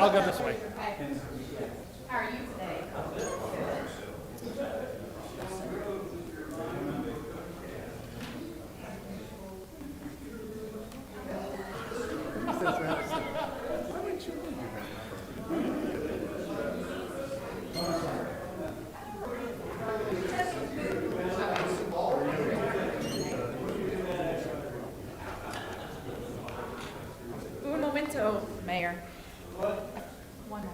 I'll go this way. How are you today? Un momento, Mayor. One moment.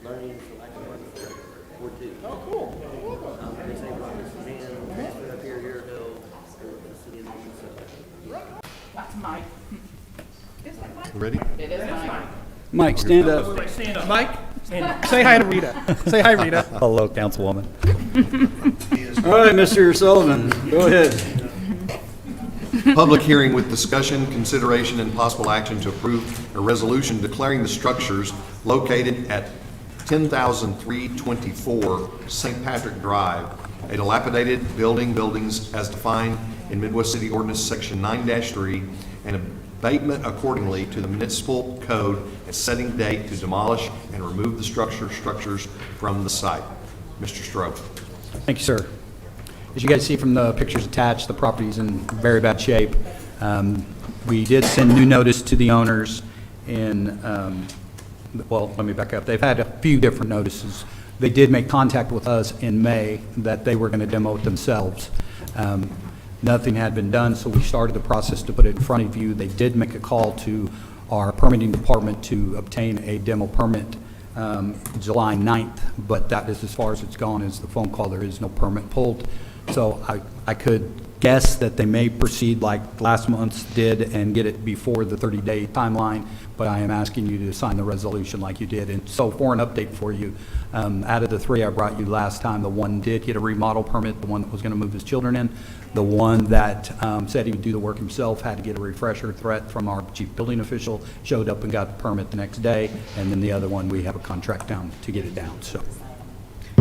Learning for lack of money for Ward 2. Oh, cool. They say Robert's man stood up here a year ago for the city of Norman, so. That's Mike. Is that Mike? Ready? It is Mike. Mike, stand up. Stand up. Mike, and say hi to Rita. Say hi, Rita. Hello, Councilwoman. All right, Mr. Sullivan, go ahead. Public hearing with discussion, consideration, and possible action to approve a resolution declaring the structures located at 10,324 St. Patrick Drive, a dilapidated buildings as defined in Midwest City Ordinance Section 9-3, and abatement accordingly to the municipal code and setting date to demolish and remove the structures from the site. Mr. Stroh. Thank you, sir. As you guys see from the pictures attached, the property's in very bad shape. We did send new notice to the owners in, well, let me back up. They've had a few different notices. They did make contact with us in May that they were going to demo it themselves. Nothing had been done, so we started the process to put it in front of you. They did make a call to our permitting department to obtain a demo permit July 9th, but that is as far as it's gone is the phone call. There is no permit pulled. So I could guess that they may proceed like last month's did and get it before the 30-day timeline, but I am asking you to sign the resolution like you did. And so for an update for you, out of the three I brought you last time, the one did get a remodel permit, the one that was going to move his children in. The one that said he would do the work himself had to get a refresher threat from our chief building official, showed up and got the permit the next day, and then the other one, we have a contract down to get it down, so.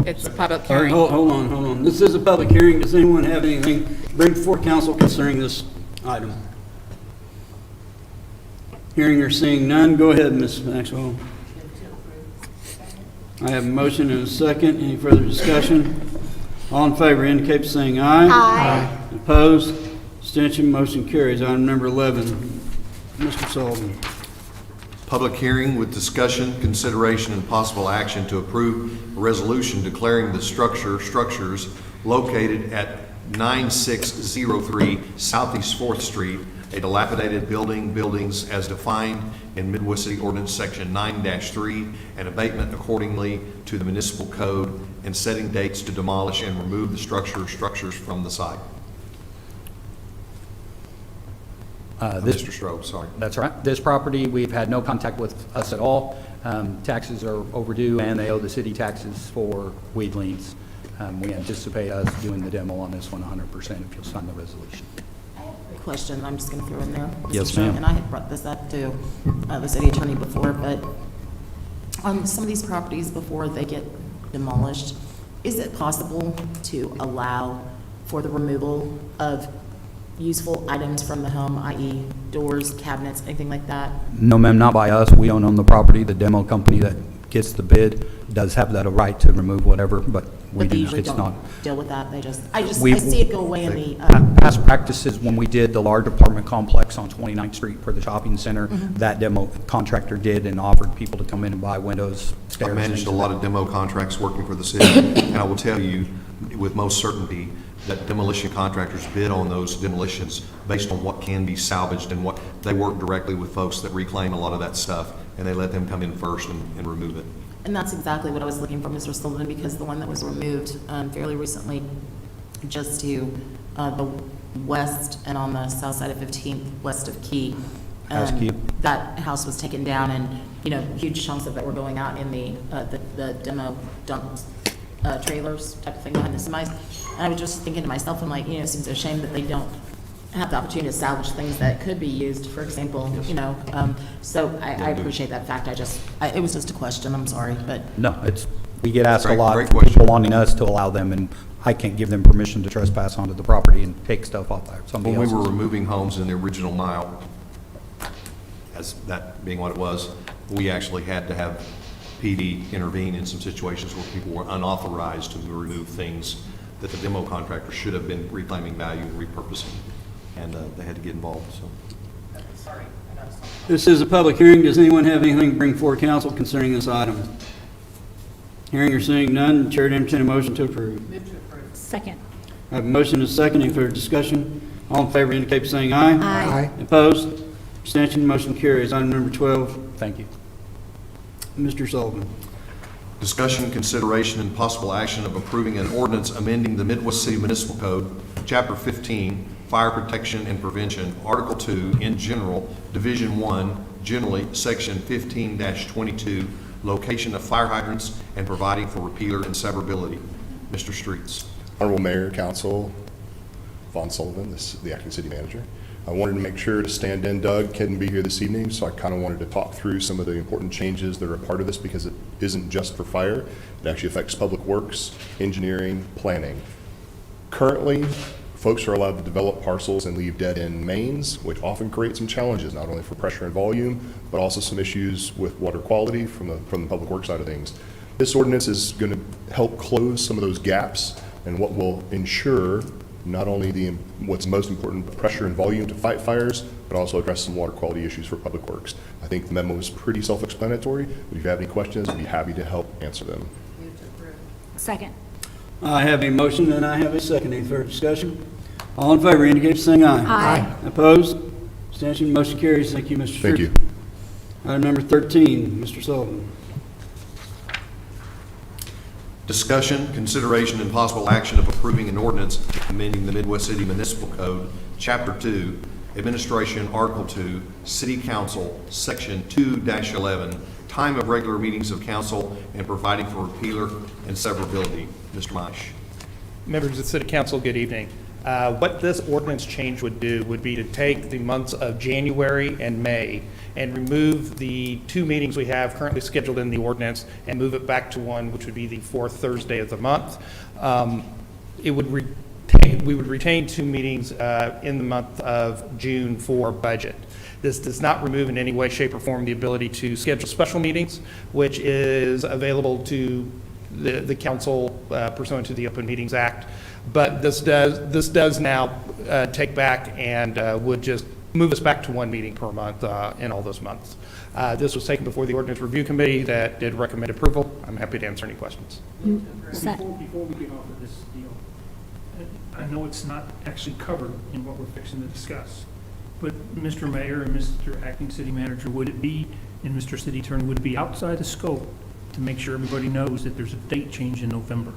It's a public All right, hearing. hold on. This is a public hearing. Does anyone have anything to bring before council concerning this item? Hearing or seeing none, go ahead, Ms. Maxwell. I have a motion and a second. Any further discussion? All in favor indicate by saying aye. Aye. Opposed? Abstention, motion carries. Item number 11, Mr. Sullivan. Public hearing with discussion, consideration, and possible action to approve a resolution declaring the structures located at 9603 Southeast 4th Street, a dilapidated buildings as defined in Midwest City Ordinance Section 9-3, and abatement accordingly to the municipal code, and setting dates to demolish and remove the structures from the site. Mr. Stroh, sorry. That's right. This property, we've had no contact with us at all. Taxes are overdue, and they owe the city taxes for weed liens. We anticipate us doing the demo on this one 100% if you'll sign the resolution. Question I'm just going to throw in there. Mr. Yes, Chairman, ma'am. And I had brought this up to the city attorney before, but on some of these properties before they get demolished, is it possible to allow for the removal of useful items from the home, i.e. doors, cabinets, anything like that? No, ma'am, not by us. We don't own the property. The demo company that gets the bid does have that right to remove whatever, but we But they do not. usually It's not. don't deal with that. I We- see it go away in the, Past practices, when we did the large apartment complex on 29th Street for the shopping center, that demo contractor did and offered people to come in and buy windows, I stairs. managed a things lot of demo contracts working for the city, and I will tell you with most certainty that demolition contractors bid on those demolitions based on what can be salvaged and what, they work directly with folks that reclaim a lot of that stuff, and they let them come in first and remove it. and that's exactly what I was looking for, Mr. Sullivan, because the one that was removed fairly recently, just to the west and on the south side of 15th, west of Key. Past Key. that house was taken down and, you know, huge chunks of it were going out in the demo dump trailers type of thing behind the semis. And I was just thinking to myself, I'm like, you know, it seems a shame that they don't have the opportunity to salvage things that could be used, for example, you know. So I appreciate that fact. It was just a question, I'm sorry, but. No, we get asked a Great- lot, great from question. people wanting us to allow them, and I can't give them permission to trespass onto the property and take stuff off somebody When we were else's. removing homes in the original mile, as that being what it was, we actually had to have PD intervene in some situations where people were unauthorized to remove things that the demo contractor should have been reclaiming value and repurposing, and they had to get involved, so. This is a public hearing. Does anyone have anything to bring before council concerning this item? Hearing or seeing none, Chair to entertain a motion to approve. Second. I have a motion and a second. Any further discussion? All in favor indicate by saying aye. Aye. Opposed? Abstention? Motion carries. Item number 12, Thank you. Mr. Sullivan. Discussion, consideration, and possible action of approving an ordinance amending the Midwest City Municipal Code, Chapter 15, Fire Protection and Prevention, Article 2, in general, Division 1, generally, Section 15-22, location of fire hydrants, and providing for repealer and severability. Mr. Streets. Honorable Mayor, Council, Vaughn Sullivan, this is the acting city manager. I wanted to make sure to stand in. Doug couldn't be here this evening, so I kind of wanted to talk through some of the important changes that are a part of this because it isn't just for fire. It actually affects public works, engineering, planning. Currently, folks are allowed to develop parcels and leave dead-end mains, which often create some challenges, not only for pressure and volume, but also some issues with water quality from the public works side of things. This ordinance is going to help close some of those gaps and what will ensure not only what's most important, pressure and volume to fight fires, but also address some water quality issues for public works. I think the memo is pretty self-explanatory. If you have any questions, I'd be happy to help answer them. Second. I have a motion and I have a second. Any further discussion? All in favor indicate by saying aye. Aye. Opposed? Abstention? Motion carries. Thank you, Mr. Street. Thank you. Item number 13, Mr. Sullivan. Discussion, consideration, and possible action of approving an ordinance amending the Midwest City Municipal Code, Chapter 2, Administration, Article 2, City Council, Section 2-11, time of regular meetings of council, and providing for repealer and severability. Mr. Maish. Members of the City Council, good evening. What this ordinance change would do would be to take the months of January and May and remove the 2 meetings we have currently scheduled in the ordinance and move it back to one, which would be the 4th Thursday of the month. We would retain 2 meetings in the month of June for budget. This does not remove in any way, shape, or form the ability to schedule special meetings, which is available to the council pursuant to the Open Meetings Act. But this does now take back and would just move us back to 1 meeting per month in all those months. This was taken before the Ordinance Review Committee that did recommend approval. I'm happy to answer any questions. Before we get off of this deal, I know it's not actually covered in what we're fixing to discuss, but Mr. Mayor and Mr. Acting City Manager, would it be, and Mr. City Attorney, would it be outside the scope to make sure everybody knows that there's a date change in November?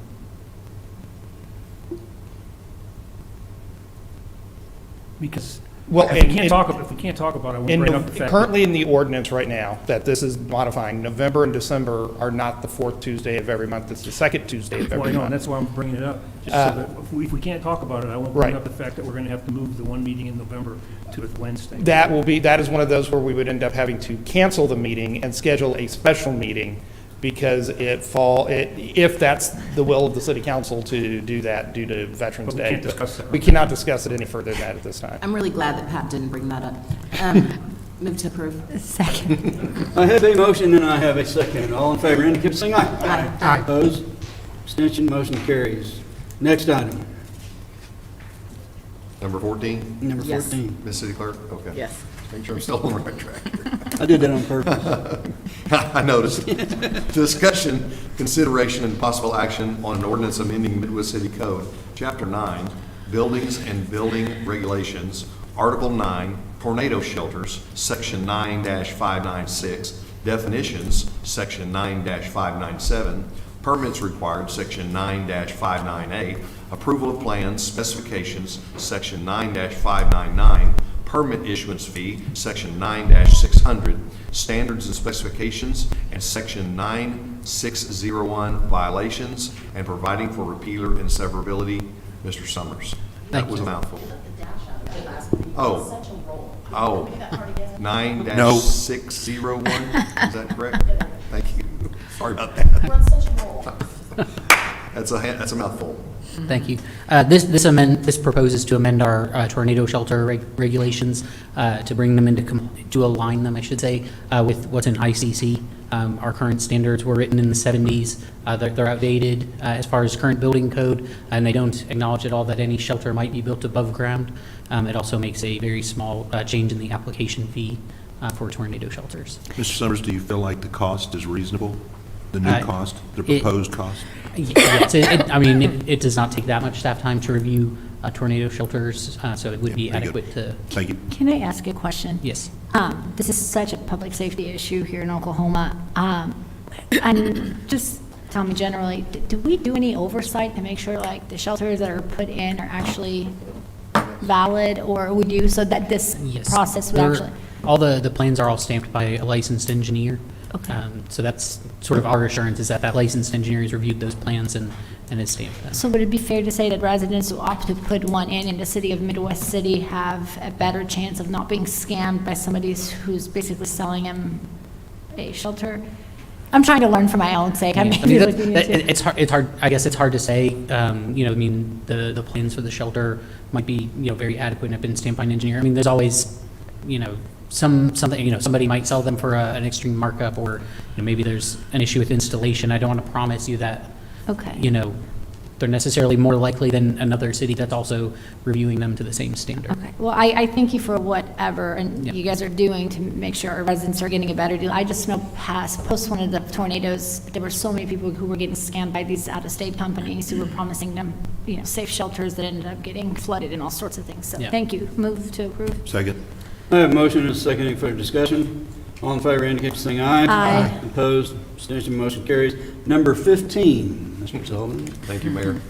Because Well, if we can't talk about it, I won't bring up the fact. Currently in the ordinance right now, that this is modifying, November and December are not the 4th Tuesday of every month, it's the 2nd Tuesday of Well, I every know, and month. that's why I'm bringing it up. Just so that if we can't talk about it, I won't bring Right. up the fact that we're going to have to move the 1 meeting in November to a Wednesday. That is one of those where we would end up having to cancel the meeting and schedule a special meeting because if that's the will of the city council to do that due to Veterans But we Day. can't discuss that We right cannot discuss it any further than that at this time. I'm really glad that Pat didn't bring that up. Move to approve. Second. I have a motion and I have a second. All in favor indicate by saying aye. Aye. Opposed? Abstention? Motion carries. Next item, Number 14, number Yes. 14. Ms. City Clerk? Okay. Yes. Make sure I'm still on the right track. I did that on purpose. I noticed. Discussion, consideration, and possible action on an ordinance amending Midwest City Code, Chapter 9, Buildings and Building Regulations, Article 9, Tornado Shelters, Section 9-596, Definitions, Section 9-597, Permits Required, Section 9-598, Approval of Plans, Specifications, Section 9-599, Permit Issuance Fee, Section 9-600, 600, standards and specifications, and Section 9601, violations, and providing for repealer and severability. Mr. Summers. That Thank was a you. mouthful. Oh. Oh, 9-601, is that correct? Thank you. Sorry about that. That's a mouthful. Thank you. This proposes to amend our tornado shelter regulations to bring them to align them, I should say, with what's in ICC. Our current standards were written in the 70s. They're outdated as far as current building code, and they don't acknowledge at all that any shelter might be built above ground. It also makes a very small change in the application fee for tornado shelters. Mr. Summers, do you feel like the cost is reasonable? The new cost, the it- proposed cost? Yes, it does not take that much staff time to review tornado shelters, so it would be Very good. adequate to, Thank you. Can I ask a question? yes. This is such a public safety issue here in Oklahoma. And just tell me generally, do we do any oversight to make sure like the shelters that are put in are actually valid, or we do so that this Yes. process would They're- actually? All the plans are all stamped by a licensed engineer. Okay. So that's sort of our assurance, is that licensed engineer has reviewed those plans and is stamped them. So would it be fair to say that residents who opt to put one in the city of Midwest City have a better chance of not being scammed by somebody who's basically selling them a shelter? I'm trying to learn for my own sake. Yeah, it's hard, I guess it's hard to say. The plans for the shelter might be, very adequate and have been stamped by an engineer. I mean, there's always, somebody might sell them for an extreme markup, or, maybe there's an issue with installation. I don't want to promise you that, Okay. they're necessarily more likely than another city that's also reviewing them to the same standard. Okay, well, I thank you for whatever, and Yeah. you guys are doing to make sure our residents are getting a better deal. I just know post one of the tornadoes, there were so many people who were getting scammed by these out-of-state companies who were promising them, safe shelters that ended up getting flooded and all sorts of things. So, Yeah. thank you. Move to approve. Second. I have a motion and a second. Any further discussion? All in favor indicate by saying aye. Aye. Opposed, abstention, motion carries. Number 15, Mr. Sullivan. Thank you, Mayor.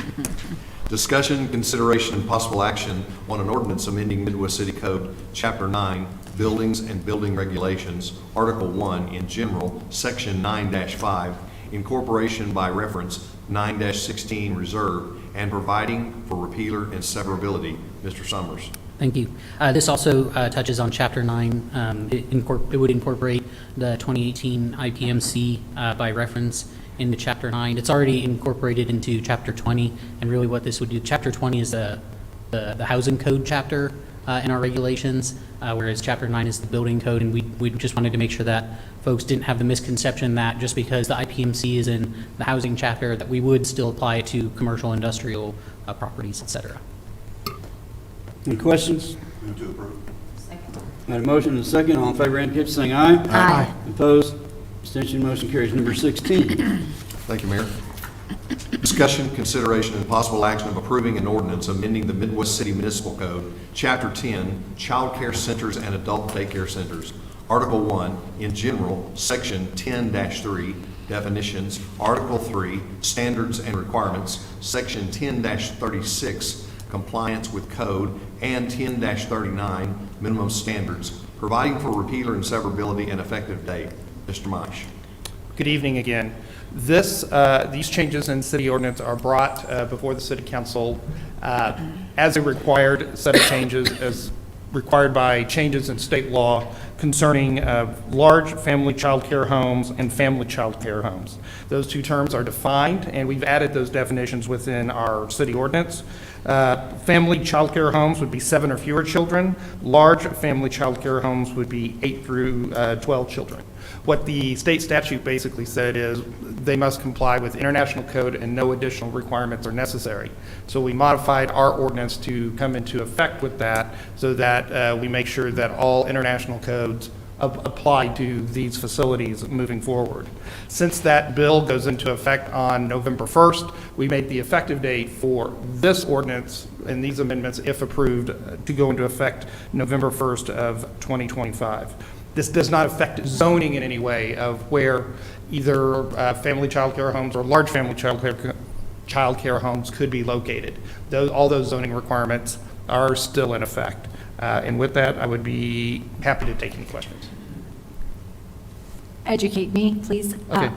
Discussion, consideration, and possible action on an ordinance amending Midwest City Code, Chapter 9, Buildings and Building Regulations, Article 1, in general, Section 9-5, incorporation by reference 9-16 reserve, and providing for repealer and severability. Mr. Summers. Thank you. This also touches on Chapter 9. It would incorporate the 2018 IPMC by reference into Chapter 9. It's already incorporated into Chapter 20, and really what this would do, Chapter 20 is the housing code chapter in our regulations, whereas Chapter 9 is the building code, and we just wanted to make sure that folks didn't have the misconception that just because the IPMC is in the housing chapter, that we would still apply it to commercial, industrial properties, et cetera. Any questions? I have a motion and a second. All in favor indicate by saying aye. Aye. Opposed, abstention, motion carries. Number 16. Thank you, Mayor. Discussion, consideration, and possible action of approving an ordinance amending the Midwest City Municipal Code, Chapter 10, Child Care Centers and Adult Daycare Centers, Article 1, in general, Section 10-3, definitions, Article 3, standards and requirements, Section 10-36, compliance with code, and 10-39, minimum standards, providing for repealer and severability and effective date. Mr. Meisch. Good evening again. These changes in city ordinance are brought before the city council as a required set of changes, as required by changes in state law concerning large family child care homes and family child care homes. Those two terms are defined, and we've added those definitions within our city ordinance. Family child care homes would be 7 or fewer children. Large family child care homes would be 8 through 12 children. What the state statute basically said is they must comply with international code and no additional requirements are necessary. So we modified our ordinance to come into effect with that so that we make sure that all international codes apply to these facilities moving forward. Since that bill goes into effect on November 1st, we made the effective date for this ordinance and these amendments, if approved, to go into effect November 1st of 2025. This does not affect zoning in any way of where either family child care homes or large family child care homes could be located. All those zoning requirements are still in effect. And with that, I would be happy to take any questions. educate me, please. Okay.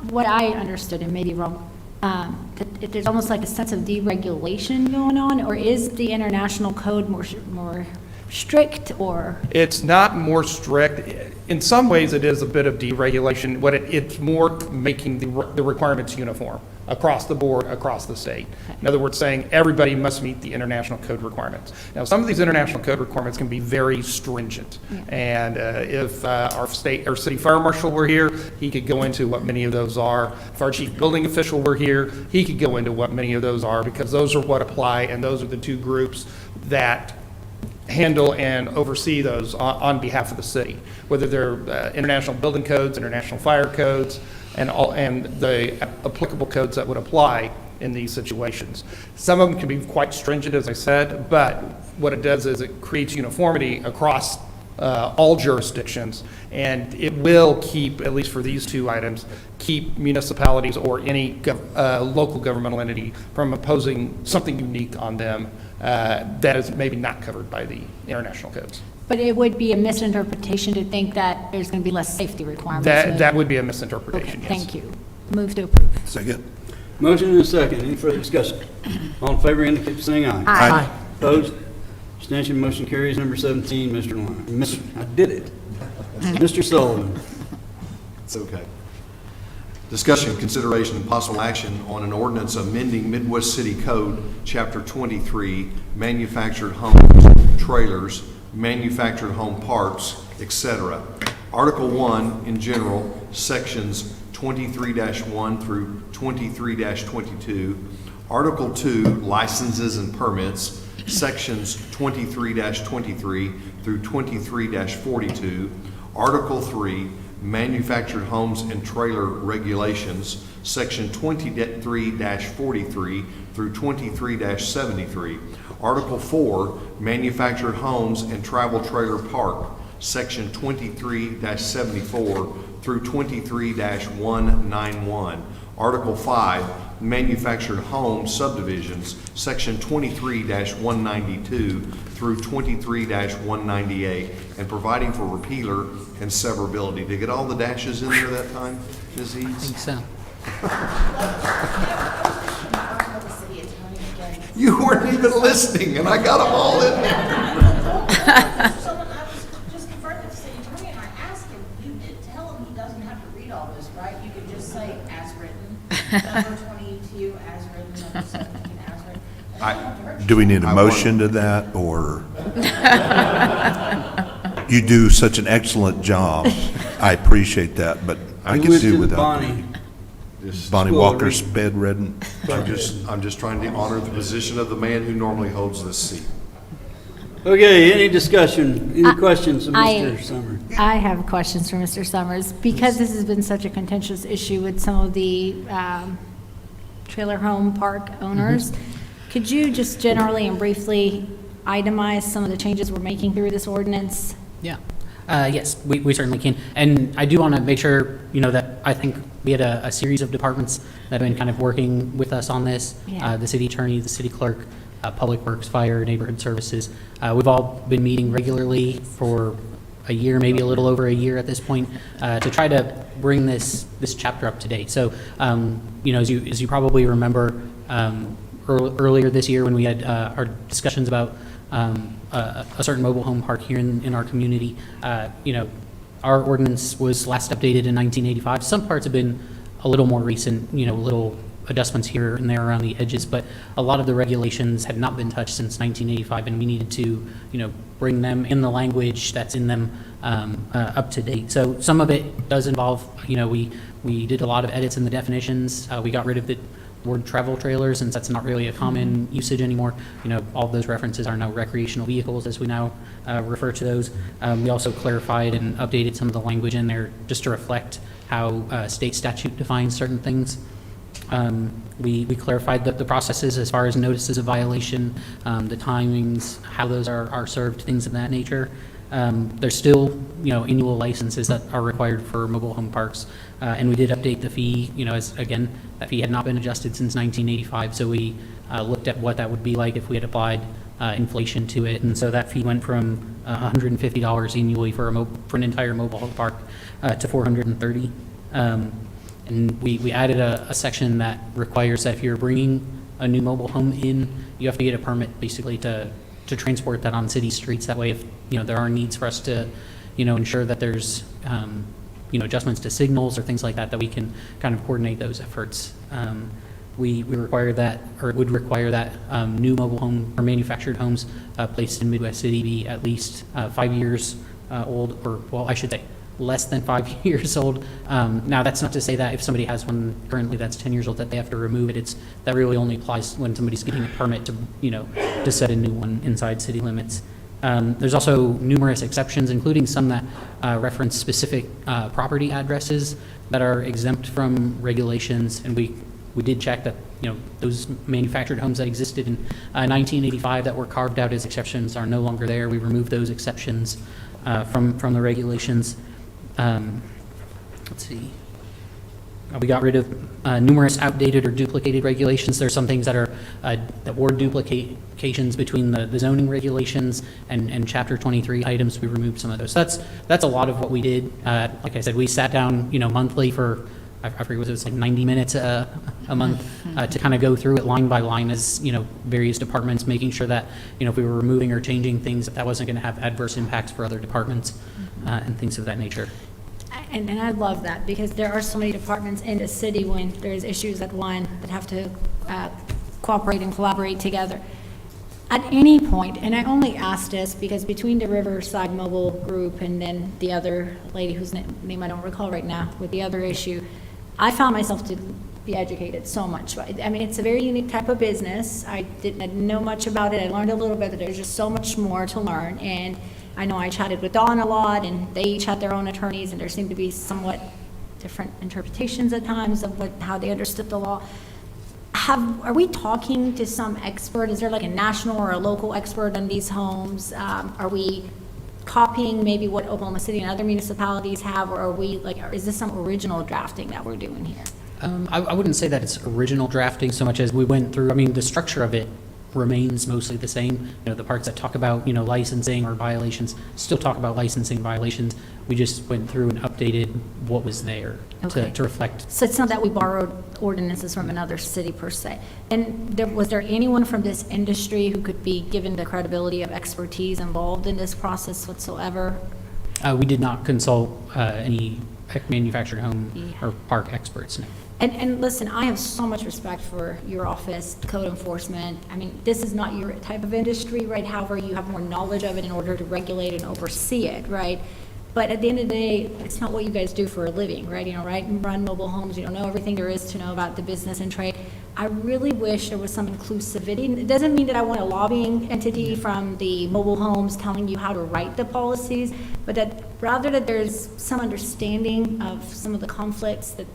What I understood, and maybe wrong, that there's almost like a sense of deregulation going on, or is the international code more strict, or? It's not more strict. In some ways, it is a bit of deregulation. It's more making the requirements uniform across the board, across the state. In other words, saying everybody must meet the international code requirements. Now, some of these international code requirements can be very stringent. And if our state or city fire marshal were here, he could go into what many of those are. If our chief building official were here, he could go into what many of those are, because those are what apply, and those are the two groups that handle and oversee those on behalf of the city, whether they're international building codes, international fire codes, and the applicable codes that would apply in these situations. Some of them can be quite stringent, as I said, but what it does is it creates uniformity across all jurisdictions, and it will keep, at least for these two items, keep municipalities or any local governmental entity from imposing something unique on them that is maybe not covered by the international codes. But it would be a misinterpretation to think that there's going to be less safety requirements. That would be a misinterpretation, yes. Thank you. Move to approve. Second. Motion and a second. Any further discussion? All in favor indicate by saying aye. Aye. Opposed? Abstention, motion carries. Number 17, Mr. Lyon. I did it. Mr. Sullivan. It's okay. Discussion, consideration, and possible action on an ordinance amending Midwest City Code, Chapter 23, manufactured homes, trailers, manufactured home parks, etc. Article 1 in general, sections 23-1 through 23-22. Article 2, licenses and permits, sections 23-23 through 23-42. Article 3, manufactured homes and trailer regulations, section 23-43 through 23-73. Article 4, manufactured homes and travel trailer park, section 23-74 through 23-191. Article 5, manufactured home subdivisions, section 23-192 through 23-198, and providing for repealer and severability. Did you get all the dashes in there that time, Ms. I Eads? think so. You weren't even listening, and I got them all in there. Someone, I was just conferring with the city attorney, and I asked him, you did tell him he doesn't have to read all this, right? You could just say as written, number 22 as written, number 17 as written. And I don't have to hurt you. Do we need a motion to that, or? You do such an excellent job. I appreciate that, but I could do without. Bonnie. Bonnie Walker's bedridden. I'm just trying to honor the position of the man who normally holds this seat. Okay, any discussion, any questions of I- Mr. Summers? I have questions for Mr. Summers. Because this has been such a contentious issue with some of the trailer home park owners, could you just generally and briefly itemize some of the changes we're making through this ordinance? Yeah. Yes, we certainly can. And I do want to make sure, that I think we had a series of departments that have been kind of working with us on this. Yeah. The city attorney, the city clerk, Public Works, Fire, Neighborhood Services. We've all been meeting regularly for a year, maybe a little over a year at this point, to try to bring this chapter up to date. So, as you probably remember, earlier this year when we had our discussions about a certain mobile home park here in our community, our ordinance was last updated in 1985. Some parts have been a little more recent, little adjustments here and there around the edges, but a lot of the regulations had not been touched since 1985, and we needed to, bring them in the language that's in them up to date. So some of it does involve, we did a lot of edits in the definitions. We got rid of the word travel trailers, since that's not really a common usage anymore. All of those references are now recreational vehicles, as we now refer to those. We also clarified and updated some of the language in there just to reflect how state statute defines certain things. We clarified the processes as far as notices of violation, the timings, how those are served, things of that nature. There's still, annual licenses that are required for mobile home parks. And we did update the fee, as, again, that fee had not been adjusted since 1985. So we looked at what that would be like if we had applied inflation to it. And so that fee went from $150 annually for an entire mobile home park to $430. And we added a section that requires that if you're bringing a new mobile home in, you have to get a permit basically to transport that on city streets. That way, if, there are needs for us to, ensure that there's, adjustments to signals or things like that, that we can kind of coordinate those efforts. We require that, or would require that new mobile home or manufactured homes placed in Midwest City be at least 5 years old, or, well, I should say, less than 5 years old. Now, that's not to say that if somebody has one currently that's 10 years old, that they have to remove it. That really only applies when somebody's getting a permit to, to set a new one inside city limits. There's also numerous exceptions, including some that reference specific property addresses that are exempt from regulations, and we did check that, those manufactured homes that existed in 1985 that were carved out as exceptions are no longer there. We removed those exceptions from the regulations. Let's see. We got rid of numerous outdated or duplicated regulations. There's some things that are that were duplications between the zoning regulations and Chapter 23 items. We removed some of those. So that's a lot of what we did. Like I said, we sat down, monthly for, I forget what it was, like 90 minutes a month to kind of go through it line by line as, various departments, making sure that, if we were removing or changing things, that wasn't going to have adverse impacts for other departments and things of that nature. And I love that, because there are so many departments in the city when there's issues at one that have to cooperate and collaborate together. At any point, and I only asked this because between the Riverside Mobile Group and then the other lady whose name I don't recall right now with the other issue, I found myself to be educated so much. I mean, it's a very unique type of business. I didn't know much about it. I learned a little bit, but there's just so much more to learn. And I know I chatted with Dawn a lot, and they each had their own attorneys, and there seemed to be somewhat different interpretations at times of how they understood the law. Are we talking to some expert? Is there like a national or a local expert on these homes? Are we copying maybe what Oklahoma City and other municipalities have, or are we like, is this some original drafting that we're doing here? I wouldn't say that it's original drafting so much as we went through. I mean, the structure of it remains mostly the same. The parts that talk about, licensing or violations still talk about licensing violations. We just went through and updated what was there to reflect. So it's not that we borrowed ordinances from another city per se. And was there anyone from this industry who could be given the credibility of expertise involved in this process whatsoever? We did not consult any manufactured home or park experts. No. And listen, I have so much respect for your office, code enforcement. I mean, this is not your type of industry, right? However, you have more knowledge of it in order to regulate and oversee it, right? But at the end of the day, it's not what you guys do for a living, right? Run mobile homes, you don't know everything there is to know about the business and trade. I really wish there was some inclusivity. It doesn't mean that I want a lobbying entity from the mobile homes telling you how to write the policies, but that rather that there's some understanding of some of the conflicts that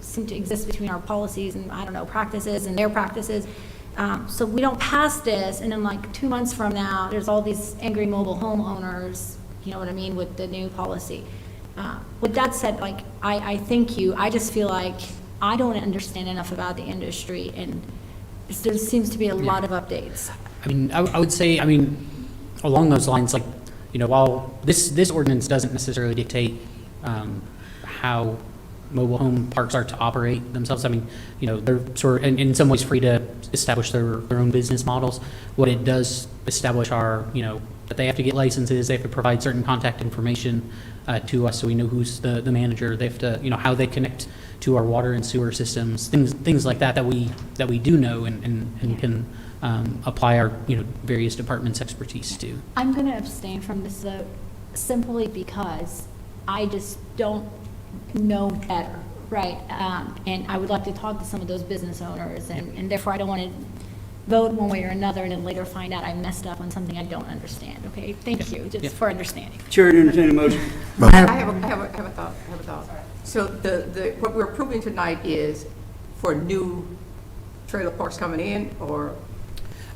seem to exist between our policies and, practices and their practices. So we don't pass this, and then like 2 months from now, there's all these angry mobile homeowners, you know what I mean, with the new policy. With that said, like, I thank you. I just feel like I don't understand enough about the industry, and there seems to be a lot of updates. I mean, I would say, along those lines, like, while this ordinance doesn't necessarily dictate how mobile home parks are to operate themselves. They're sort of, in some ways, free to establish their own business models. What it does establish are, that they have to get licenses, they have to provide certain contact information to us so we know who's the manager. They have to, how they connect to our water and sewer systems, things like that we do know and can apply our, various departments' expertise to. I'm going to abstain from this vote simply because I just don't know better, right? And I would like to talk to some of those business owners, and therefore I don't want to vote one way or another and then later find out I messed up on something I don't understand, okay? Thank you, just for understanding. Chair to entertain a motion. I have a thought. So what we're approving tonight is for new trailer parks coming in, or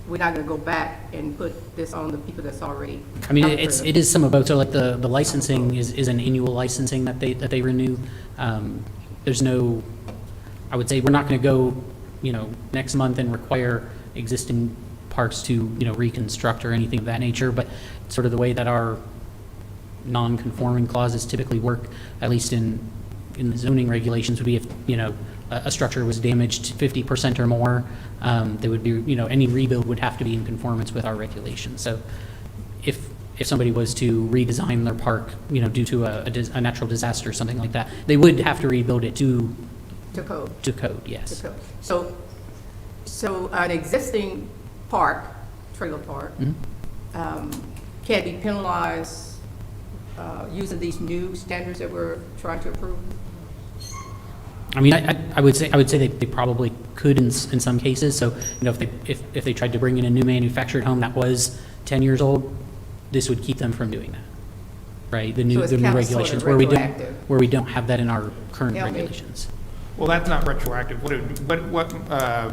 we're not going to go back and put this on the people that's already? It is some of both. So like the licensing is an annual licensing that they renew. There's no, I would say we're not going to go, next month and require existing parks to, you know, reconstruct or anything of that nature, but sort of the way that our non-conforming clauses typically work, at least in the zoning regulations, would be if, you know, a structure was damaged 50% or more, there would be, you know, any rebuild would have to be in conformance with our regulations. So if somebody was to redesign their park, you know, due to a natural disaster or something like that, they would have to rebuild it to code. to code, yes. To code. So an existing park, trailer park, can be penalized using these new standards that we're trying to approve? I mean, I would say they probably could in some cases. So, you know, if they tried to bring in a new manufactured home that was 10 years old, this would keep them from doing that, right? The new So it's kind of regulations sort of retroactive. where we don't have that in our current Yeah, regulations. Well, that's not retroactive. What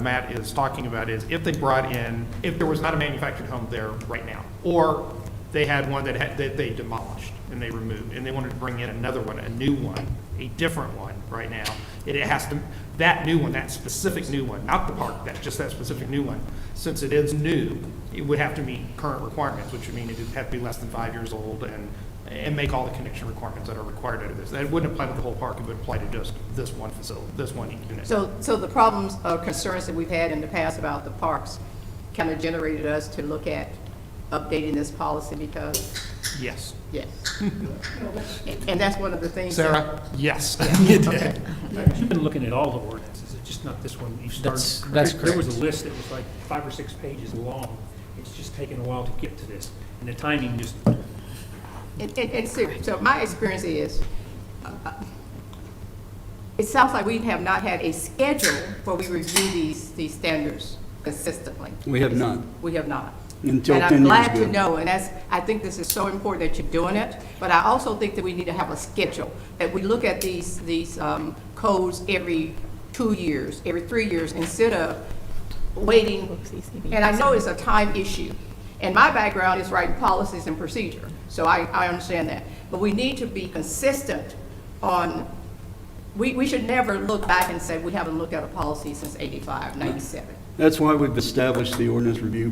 Matt is talking about is if they brought in, if there was not a manufactured home there right now, or they had one that they demolished and they removed, and they wanted to bring in another one, a new one, a different one right now, it has to, that new one, that specific new one, not the park, just that specific new one, since it is new, it would have to meet current requirements, which would mean it would have to be less than 5 years old and make all the connection requirements that are required out of this. That wouldn't apply to the whole park, it would apply to just this one facility, this one unit. So the problems or concerns that we've had in the past about the parks kind of generated us to look at updating this policy because, Yes. yes. And that's one of the things. Sarah, yes. You did. You've been looking at all the ordinances, it's just not this one. You started. That's There was correct. a list that was like 5 or 6 pages long. It's just taken a while to get to this, and the timing just, And so my experience is, it sounds like we have not had a schedule where we review these standards consistently. We have not. We have not. Until And 10 I'm years glad ago. to know, and I think this is so important that you're doing it, but I also think that we need to have a schedule, that we look at these codes every 2 years, every 3 years, instead of waiting. And I know it's a time issue, and my background is writing policies and procedure, so I understand that. But we need to be consistent on, we should never look back and say, we haven't looked at a policy since 85, 97. That's why we've established the ordinance review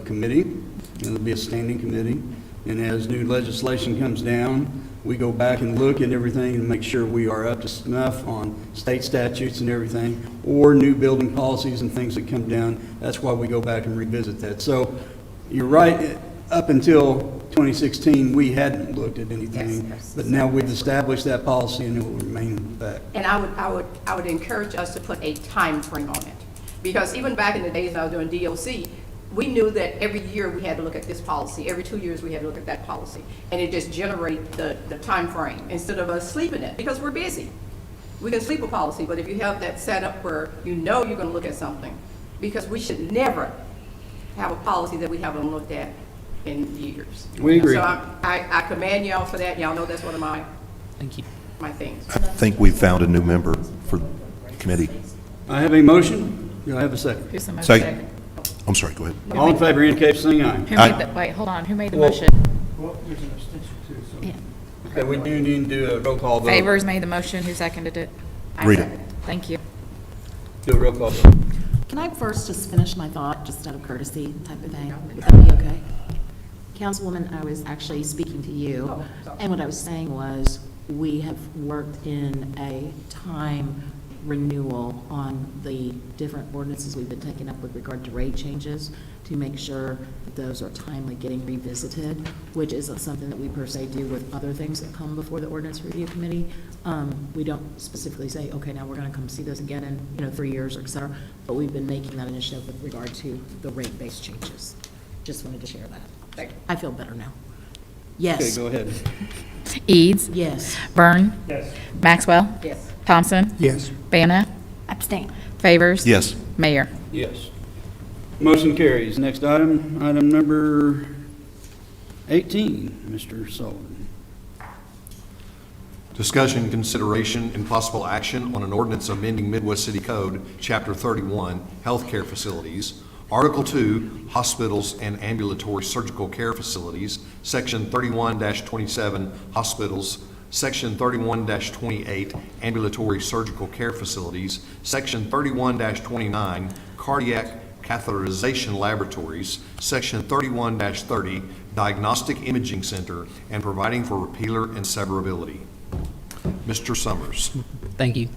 committee. It'll be a standing committee. And as new legislation comes down, we go back and look at everything and make sure we are up to snuff on state statutes and everything, or new building policies and things that come down. That's why we go back and revisit that. So you're right, up until 2016, we hadn't looked at anything. Yes. But now we've established that policy and it will remain in effect. And I would encourage us to put a time frame on it. Because even back in the days I was doing DOC, we knew that every year we had to look at this policy, every 2 years we had to look at that policy. And it just generate the time frame instead of us sleeping it, because we're busy. We can sleep a policy, but if you have that set up where you know you're gonna look at something, because we should never have a policy that we haven't looked at in years. We agree. So I commend y'all for that. Y'all know that's one of my things. I think we found a new member for the committee. I have a motion. Do I have a second? Who's the motion? Second. I'm sorry, go ahead. All in favor indicate by saying aye. Who made the, wait, hold on, who made the Well- motion? well, there's an abstention too, so. Yeah. Okay, we do need to do a roll call vote. Favors made the motion, who seconded it? Read it. Thank you. Do a roll call vote. Can I first just finish my thought, just out of courtesy type of thing? Would that be okay? Councilwoman, I was actually speaking to you, and what I was saying was, we have worked in a time renewal on the different ordinances we've been taking up with regard to rate changes to make sure that those are timely getting revisited, which isn't something that we per se do with other things that come before the ordinance review committee. We don't specifically say, okay, now we're going to come see those again in 3 years or et cetera, but we've been making that initiative with regard to the rate-based changes. Just wanted to share that. I feel better now. Yes. Okay, go ahead. Eads? Yes. Byrne? Yes. Maxwell? Yes. Thompson? Yes. Banna? Abstain. Favors? Yes. Mayor? Yes. Motion carries. Next item, item number 18, Mr. Sullivan. Discussion, consideration, and possible action on an ordinance amending Midwest City Code, Chapter 31, Healthcare Facilities, Article 2, Hospitals and Ambulatory Surgical Care Facilities, Section 31-27, Hospitals, Section 31-28, Ambulatory Surgical Care Facilities, Section 31-29, Cardiac Catheterization Laboratories, Section 31-30, Diagnostic Imaging Center, and providing for repealer and severability. Mr. Summers. Thank you.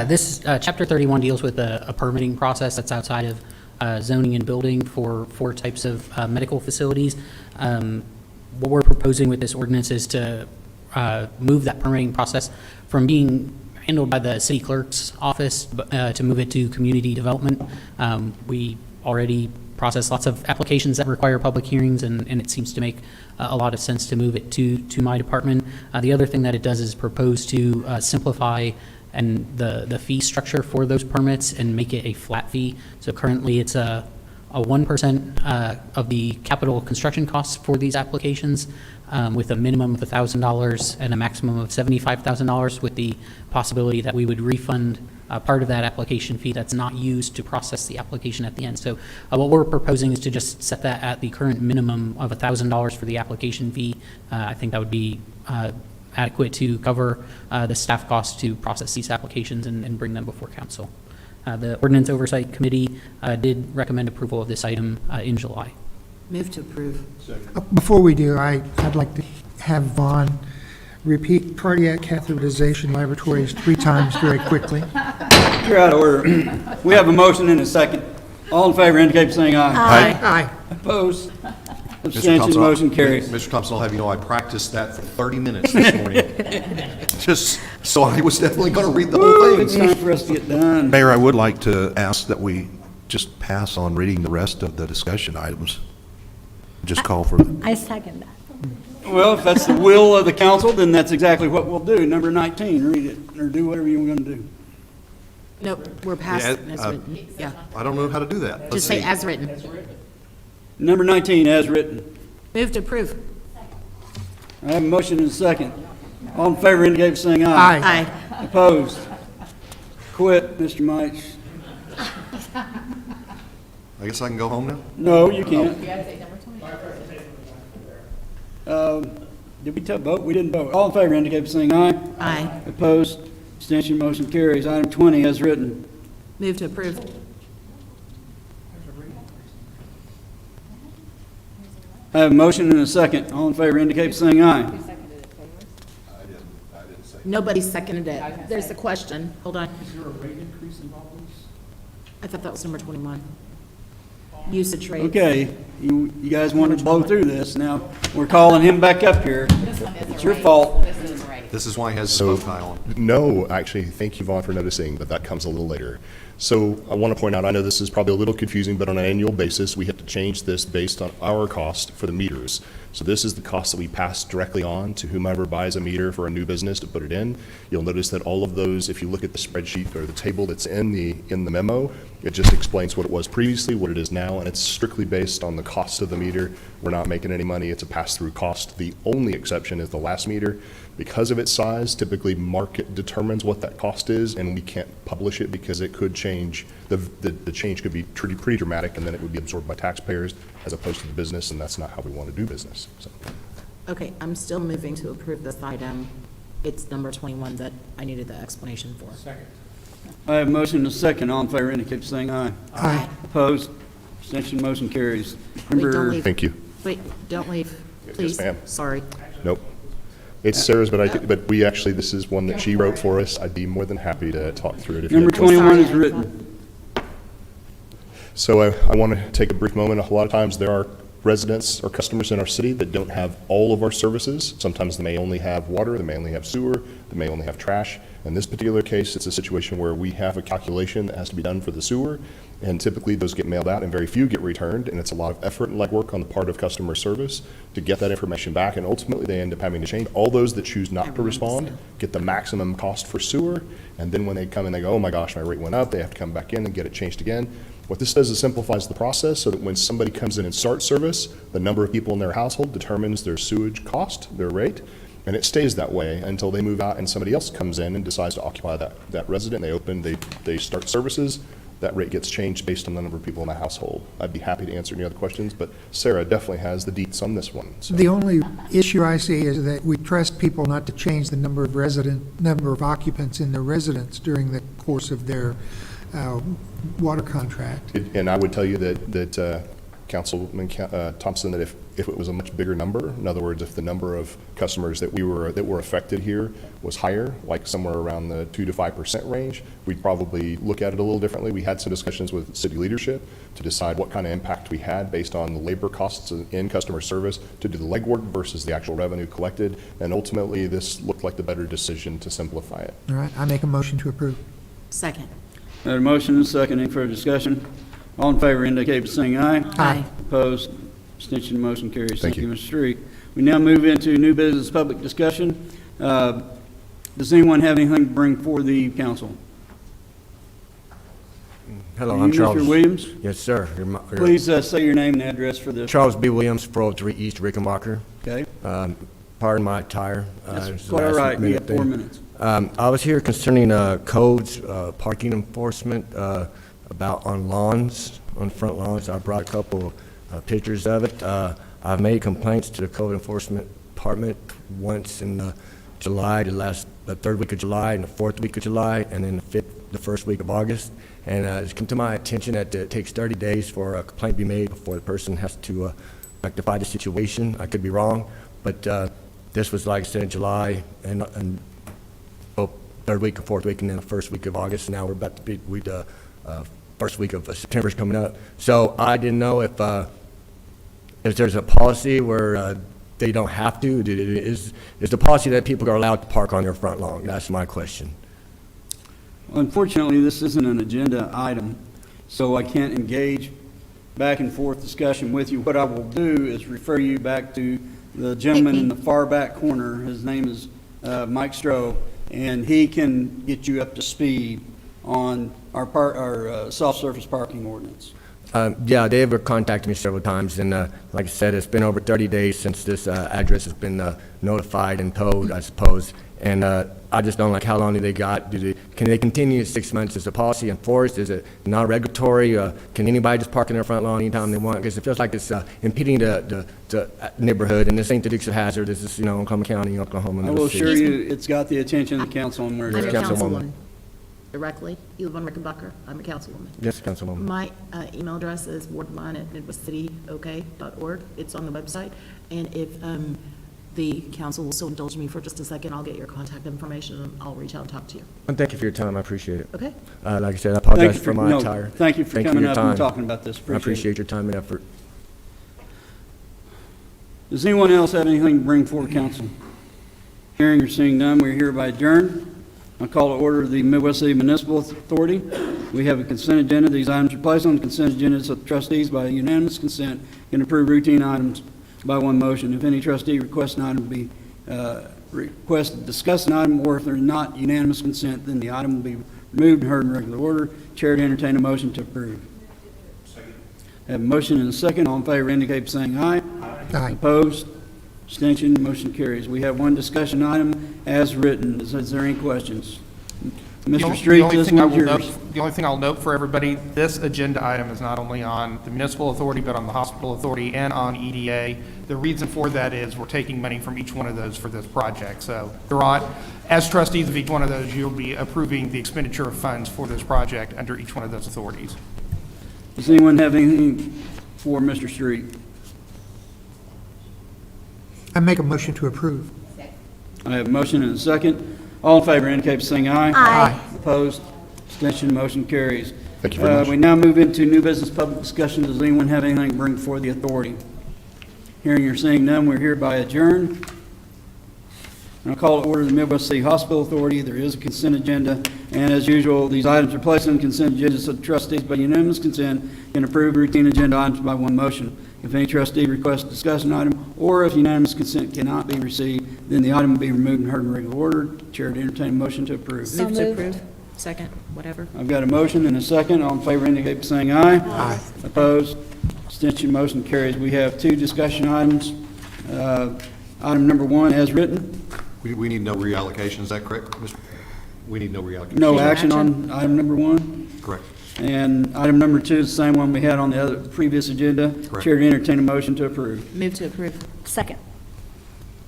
This, Chapter 31 deals with a permitting process that's outside of zoning and building for four types of medical facilities. What we're proposing with this ordinance is to move that permitting process from being handled by the city clerk's office to move it to community development. We already process lots of applications that require public hearings, and it seems to make a lot of sense to move it to my department. The other thing that it does is propose to simplify and the fee structure for those permits and make it a flat fee. So currently it's a 1% of the capital construction costs for these applications, with a minimum of $1,000 and a maximum of $75,000, with the possibility that we would refund part of that application fee that's not used to process the application at the end. So what we're proposing is to just set that at the current minimum of $1,000 for the application fee. I think that would be adequate to cover the staff costs to process these applications and bring them before council. The Ordinance Oversight Committee did recommend approval of this item in July. Move to approve. Before we do, I'd like to have Vaughn repeat cardiac catheterization laboratories 3 times very quickly. You're out of order. We have a motion and a second. All in favor indicate by saying aye. Aye. Aye. Opposed? Mr. Abstention, Thompson, motion carries. Mr. Thompson, I'll have you know I practiced that for 30 minutes this morning. Just, so I was definitely going to read the whole It's thing. time for us to get done. Mayor, I would like to ask that we just pass on reading the rest of the discussion items. Just call for, I second that. Well, if that's the will of the council, then that's exactly what we'll do. Number 19, read it, or do whatever you're going to do. Nope, we're past Yeah, as written. Yeah, I don't know how to do that. Let's just say see. as written. Number 19, as written. Move to approve. I have a motion and a second. All in favor indicate by saying aye. Aye. Aye. Opposed? Quit, Mr. Mike. I guess I can go home now? No, you can't. Did we vote? We didn't vote. All in favor indicate by saying aye. Aye. Opposed? Abstention, motion carries. Item 20, as written. Move to approve. I have a motion and a second. All in favor indicate by saying aye. Nobody seconded it. There's the question. Hold on. Is there a rate increase involved in this? I thought that was number 21. Usage rate. Okay, you guys want to blow through this. Now, we're calling him back up here. It's your fault. This is why he has a bow tie on. No, actually, thank you, Vaughn, for noticing, but that comes a little later. So I want to point out, I know this is probably a little confusing, but on an annual basis, we have to change this based on our cost for the meters. So this is the cost that we pass directly on to whomever buys a meter for a new business to put it in. You'll notice that all of those, if you look at the spreadsheet or the table that's in the memo, it just explains what it was previously, what it is now, and it's strictly based on the cost of the meter. We're not making any money. It's a pass-through cost. The only exception is the last meter. Because of its size, typically market determines what that cost is, and we can't publish it because it could change. The change could be pretty dramatic, and then it would be absorbed by taxpayers as opposed to the business, and that's not how we want to do business. So. Okay, I'm still moving to approve this item. It's number 21 that I needed the explanation for. Second. I have a motion and a second. All in favor indicate by saying aye. Aye. Opposed? Abstention, motion carries. Wait, don't Number, leave. Thank you. Wait, don't leave, Yes, please. ma'am. Sorry. Nope. It's Sarah's, but we actually, this is one that she wrote for us. I'd be more than happy to talk through it if you number have questions. 21 is written. So I want to take a brief moment. A lot of times there are residents or customers in our city that don't have all of our services. Sometimes they may only have water, they may only have sewer, they may only have trash. In this particular case, it's a situation where we have a calculation that has to be done for the sewer, and typically those get mailed out and very few get returned, and it's a lot of effort and legwork on the part of customer service to get that information back, and ultimately they end up having to change. All those that choose not to respond get the maximum cost for sewer, and then when they come and they go, oh my gosh, my rate went up, they have to come back in and get it changed again. What this does is simplifies the process so that when somebody comes in and starts service, the number of people in their household determines their sewage cost, their rate, and it stays that way until they move out and somebody else comes in and decides to occupy that resident. They start services, that rate gets changed based on the number of people in the household. I'd be happy to answer any other questions, but Sarah definitely has the deets on this one. So. The only issue I see is that we trust people not to change the number of occupants in their residence during the course of their water contract. And I would tell you that Councilman Thompson, that if it was a much bigger number, in other words, if the number of customers that were affected here was higher, like somewhere around the 2 to 5% range, we'd probably look at it a little differently. We had some discussions with city leadership to decide what kind of impact we had based on the labor costs in customer service to do the legwork versus the actual revenue collected. And ultimately, this looked like the better decision to simplify it. All right, I make a motion to approve. Second. Got a motion and a second. Any further discussion? All in favor indicate by saying aye. Aye. Opposed? Abstention, motion carries. Thank you. Mr. Street. We now move into new business public discussion. Does anyone have anything to bring for the council? Hello, Are I'm you Charles. Mr. Williams? Yes, sir. Please say your name and address for this. Charles B. Williams, 403 East Rickenbacker. Okay. Pardon my attire. That's quite all right. You have 4 minutes. I was here concerning codes, parking enforcement, about on lawns, on front lawns. I brought a couple pictures of it. I've made complaints to the code enforcement department once in July, the third week of July, and the fourth week of July, and then the first week of August. And it's come to my attention that it takes 30 days for a complaint to be made before the person has to rectify the situation. I could be wrong, but this was, like I said, in July, and third week and fourth week, and then the first week of August. Now we're about to be, first week of September is coming up. So I didn't know if there's a policy where they don't have to. Is the policy that people are allowed to park on their front lawn? That's my question. Unfortunately, this isn't an agenda item, so I can't engage back and forth discussion with you. What I will do is refer you back to the gentleman in the far back corner. His name is Mike Stroh, and he can get you up to speed on our soft surface parking ordinance. Yeah, they have contacted me several times, and like I said, it's been over 30 days since this address has been notified and told, I suppose. And I just don't like how long do they got? Can they continue 6 months? Is the policy enforced? Is it non-regulatory? Can anybody just park in their front lawn anytime they want? Because it feels like it's impeding the neighborhood, and this ain't the Dukes of Hazzard. This is, Oklahoma County, Oklahoma. I will assure you, it's got the attention of the council on where I'm it's a at. councilwoman. Directly, you live on Rickenbacker. I'm a councilwoman. Yes, Councilwoman. My email address is wardline@midwestcityok.org. It's on the website. And if the council will so indulge me for just a second, I'll get your contact information and I'll reach out and talk to you. And thank you for your time. I appreciate it. Okay. Like I said, I apologize for my attire. Thank you for coming your up and time. talking about this. I appreciate your time and effort. Does anyone else have anything to bring forward council? Hearing or seeing none, we're hereby adjourned. I call to order the Midwest City Municipal Authority. We have a consent agenda. These items are placed on the consent agenda so the trustees by unanimous consent can approve routine items by one motion. If any trustee requests an item to be requested to discuss an item, or if there's not unanimous consent, then the item will be removed and heard in regular order. Chair to entertain a motion to approve. Second. Have a motion and a second. All in favor indicate by saying aye. Aye. Opposed? Abstention, motion carries. We have one discussion item as written. Is there any questions? Mr. Street, this one's yours. The only thing I'll note for everybody, this agenda item is not only on the municipal authority, but on the hospital authority and on EDA. The reason for that is we're taking money from each one of those for this project. So you're on, as trustees of each one of those, you'll be approving the expenditure of funds for this project under each one of those authorities. Does anyone have anything for Mr. Street? I make a motion to approve. I have a motion and a second. All in favor indicate by saying aye. Aye. Opposed? Abstention, motion carries. Thank you very much. We now move into new business public discussion. Does anyone have anything to bring before the authority? Hearing or seeing none, we're hereby adjourned. And I'll call to order the Midwest City Hospital Authority. There is a consent agenda, and as usual, these items are placed on the consent agenda so the trustees by unanimous consent can approve routine agenda items by one motion. If any trustee requests to discuss an item, or if unanimous consent cannot be received, then the item will be removed and heard in regular order. Chair to entertain a motion to approve. Move to approve. Second, whatever. I've got a motion and a second. All in favor indicate by saying aye. Aye. Opposed? Abstention, motion carries. We have two discussion items. Item number one, as written. We need no reallocation, is that correct, Mr.? We need no reallocation. No action on item number one. Correct. And item number two is the same one we had on the other previous agenda. Correct. Chair to entertain a motion to approve. Move to approve. Second.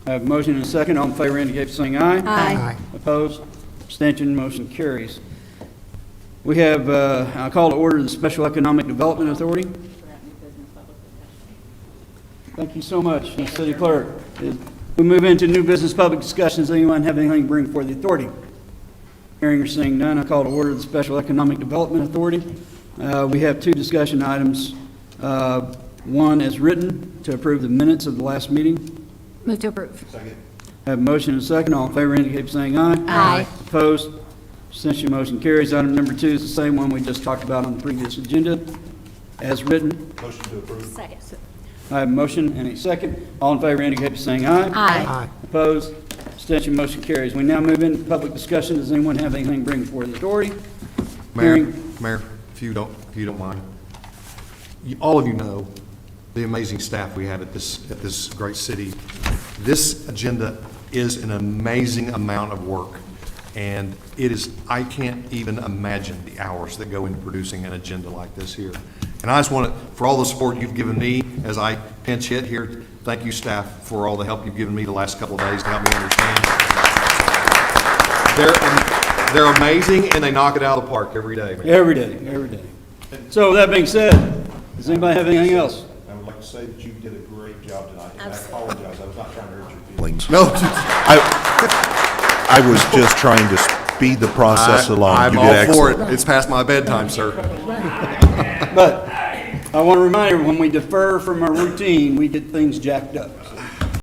I have a motion and a second. All in favor indicate by saying aye. Aye. Opposed? Abstention, motion carries. We have, I call to order the Special Economic Development Authority. Thank you so much, Ms. City Clerk. We move into new business public discussions. Does anyone have anything to bring before the authority? Hearing or seeing none, I call to order the Special Economic Development Authority. We have two discussion items. One is written to approve the minutes of the last meeting. Move to approve. Have a motion and a second. All in favor indicate by saying aye. Aye. Opposed? Abstention, motion carries. Item number 2 is the same one we just talked about on the previous agenda. As written, Motion to approve. Second. I have a motion and a second. All in favor indicate by saying aye. Aye. Opposed? Abstention, motion carries. We now move into public discussion. Does anyone have anything to bring before the authority? Mayor, if you don't mind, all of you know the amazing staff we have at this great city. This agenda is an amazing amount of work, and I can't even imagine the hours that go into producing an agenda like this here. And I just want to, for all the support you've given me as I pinch hit here, thank you, staff, for all the help you've given me the last couple of days to help me understand. They're amazing, and they knock it out of the park every day, man. Every day. So with that being said, does anybody have anything else? I would like to say that you did a great job tonight, and I apologize, I was not trying to hurt your feelings. No, I was just trying to speed the process along. I'm You all did for excellent. it. It's past my bedtime, sir. But I want to remind everyone, when we defer from our routine, we get things jacked up.